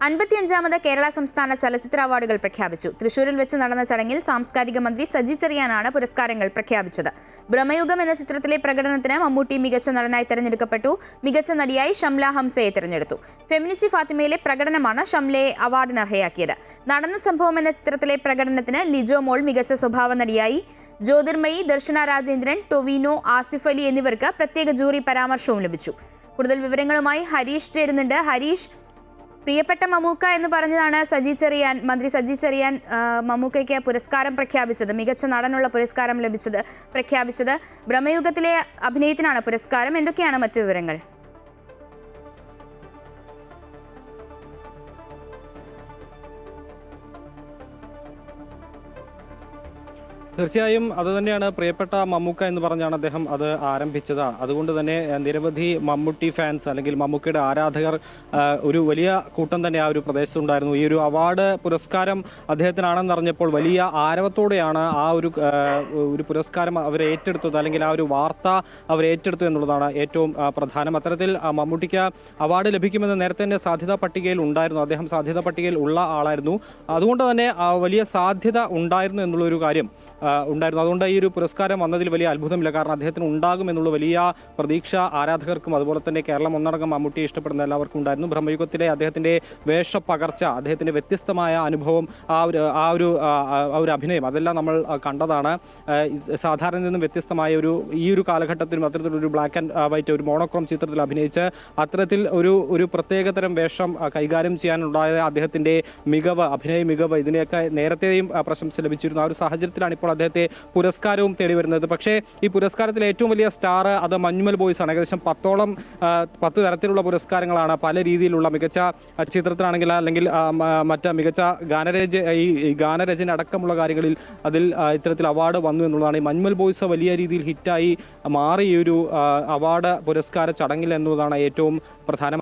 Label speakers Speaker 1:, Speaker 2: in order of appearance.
Speaker 1: 55ാമത് കേരള സംസ്ഥാന ചലച്ചിത്ര അവാർഡുകൾ പ്രഖ്യാപിച്ചു. തൃശൂരിൽ വെച്ച് നടന്ന ചടങ്ങിൽ സാംസ്കാരിക മന്ത്രി സജി ചെറിയാനാണ് പുരസ്കാരങ്ങൾ പ്രഖ്യാപിച്ചത്. ബ്രഹ്മയുഗം എന്ന ചിത്രത്തിലെ പ്രകടനത്തിന് മമ്മൂട്ടി മികച്ച നടനായി തെരഞ്ഞെടുക്കപ്പെട്ടു. മികച്ച നടിയായി ഷംല ഹംസയെ തെരഞ്ഞെടുത്തു. ഫെമിനിച്ചി ഫാത്തിമയിലെ പ്രകടനമാണ് ഷംലയെ അവാർഡിന് അർഹയാക്കിയത്. നടന്ന സംഭവം എന്ന ചിത്രത്തിലെ പ്രകടനത്തിന് ലിജോ മോൾ മികച്ച സ്വഭാവ നടിയായി. ജ്യോതിർമയി, ദർശന രാജേന്ദ്രൻ, ടൊവിനോ, ആസിഫ് അലി എന്നിവർക്ക് പ്രത്യേക ജൂറി പരാമർശവും ലഭിച്ചു. കൂടുതൽ വിവരങ്ങളുമായി ഹരീഷ് ചേരുന്നുണ്ട്. ഹരീഷ്, പ്രിയപ്പെട്ട മമ്മൂക്ക എന്ന് പറഞ്ഞതാണ് മന്ത്രി സജി ചെറിയാൻ മമ്മൂക്കയ്ക്ക് പുരസ്കാരം പ്രഖ്യാപിച്ചത്. മികച്ച നടനുള്ള പുരസ്കാരം പ്രഖ്യാപിച്ചത്. ബ്രഹ്മയുഗത്തിലെ അഭിനയത്തിനാണ് പുരസ്കാരം. എന്തൊക്കെയാണ് മറ്റു വിവരങ്ങൾ?
Speaker 2: തീർച്ചയായും അതുതന്നെയാണ് പ്രിയപ്പെട്ട മമ്മൂക്ക എന്ന് പറഞ്ഞാണ് അദ്ദേഹം അത് ആരംഭിച്ചത്. അതുകൊണ്ട് തന്നെ നിരവധി മമ്മൂട്ടി ഫാൻസ് അല്ലെങ്കിൽ മമ്മൂക്കയുടെ ആരാധകർ ഒരു വലിയ കൂട്ടം തന്നെ ആ ഒരു പ്രദേശത്തുണ്ടായിരുന്നു. ഈ ഒരു അവാർഡ് പുരസ്കാരം അദ്ദേഹത്തിനാണെന്ന് അറിഞ്ഞപ്പോൾ വലിയ ആരവത്തോടെയാണ് ആ ഒരു പുരസ്കാരം അവർ ഏറ്റെടുത്തത്, അല്ലെങ്കിൽ ആ ഒരു വാർത്ത അവർ ഏറ്റെടുത്തു എന്നുള്ളതാണ് ഏറ്റവും പ്രധാനം. അത്തരത്തിൽ മമ്മൂട്ടിക്ക് അവാർഡ് ലഭിക്കുമെന്ന് നേരത്തെ തന്നെ സാധ്യതാ പട്ടികയിൽ ഉണ്ടായിരുന്നു. അദ്ദേഹം സാധ്യതാ പട്ടികയിൽ ഉള്ള ആളായിരുന്നു. അതുകൊണ്ട് തന്നെ വലിയ സാധ്യത ഉണ്ടായിരുന്നു എന്നുള്ളൊരു കാര്യം ഉണ്ടായിരുന്നു. അതുകൊണ്ട് ഈ ഒരു പുരസ്കാരം വന്നതിൽ വലിയ അത്ഭുതമില്ല. കാരണം അദ്ദേഹത്തിന് ഉണ്ടാകുമെന്നുള്ള വലിയ പ്രതീക്ഷ ആരാധകർക്കും അതുപോലെ തന്നെ കേരളം ഒന്നടങ്കം മമ്മൂട്ടിയെ ഇഷ്ടപ്പെടുന്ന എല്ലാവർക്കും ഉണ്ടായിരുന്നു. ബ്രഹ്മയുഗത്തിലെ അദ്ദേഹത്തിൻ്റെ വേഷപ്പകർച്ച, അദ്ദേഹത്തിൻ്റെ വ്യത്യസ്തമായ അനുഭവം, ആ ഒരു അഭിനയം, അതെല്ലാം നമ്മൾ കണ്ടതാണ്. സാധാരണ നിന്നും വ്യത്യസ്തമായ ഈ ഒരു കാലഘട്ടത്തിലും അത്തരത്തിലൊരു ബ്ലാക്ക് ആൻഡ് വൈറ്റ്, ഒരു മോണോക്രോം ചിത്രത്തിൽ അഭിനയിച്ച് അത്തരത്തിൽ ഒരു പ്രത്യേകതരം വേഷം കൈകാര്യം ചെയ്യാനുണ്ടായ അദ്ദേഹത്തിൻ്റെ മികവ്, അഭിനയ മികവ്, ഇതിനെയൊക്കെ നേരത്തെയും പ്രശംസ ലഭിച്ചിരുന്നു. ആ ഒരു സാഹചര്യത്തിലാണ് ഇപ്പോൾ അദ്ദേഹത്തെ പുരസ്കാരവും തേടി വരുന്നത്. പക്ഷേ ഈ പുരസ്കാരത്തിൽ ഏറ്റവും വലിയ സ്റ്റാർ അത് മഞ്ഞുമൽ ബോയ്സ് ആണ്. ഏകദേശം 10 തരത്തിലുള്ള പുരസ്കാരങ്ങളാണ് പല രീതിയിലുള്ള മികച്ച ചിത്രത്തിനാണെങ്കിൽ, അല്ലെങ്കിൽ മറ്റ് മികച്ച ഗാനരചന അടക്കമുള്ള കാര്യങ്ങളിൽ അതിൽ ഇത്തരത്തിൽ അവാർഡ് വന്നു എന്നുള്ളതാണ്. ഈ മഞ്ഞുമൽ ബോയ്സ് വലിയ രീതിയിൽ ഹിറ്റായി മാറി ഈ ഒരു അവാർഡ് പുരസ്കാര ചടങ്ങിൽ എന്നതാണ് ഏറ്റവും പ്രധാനം.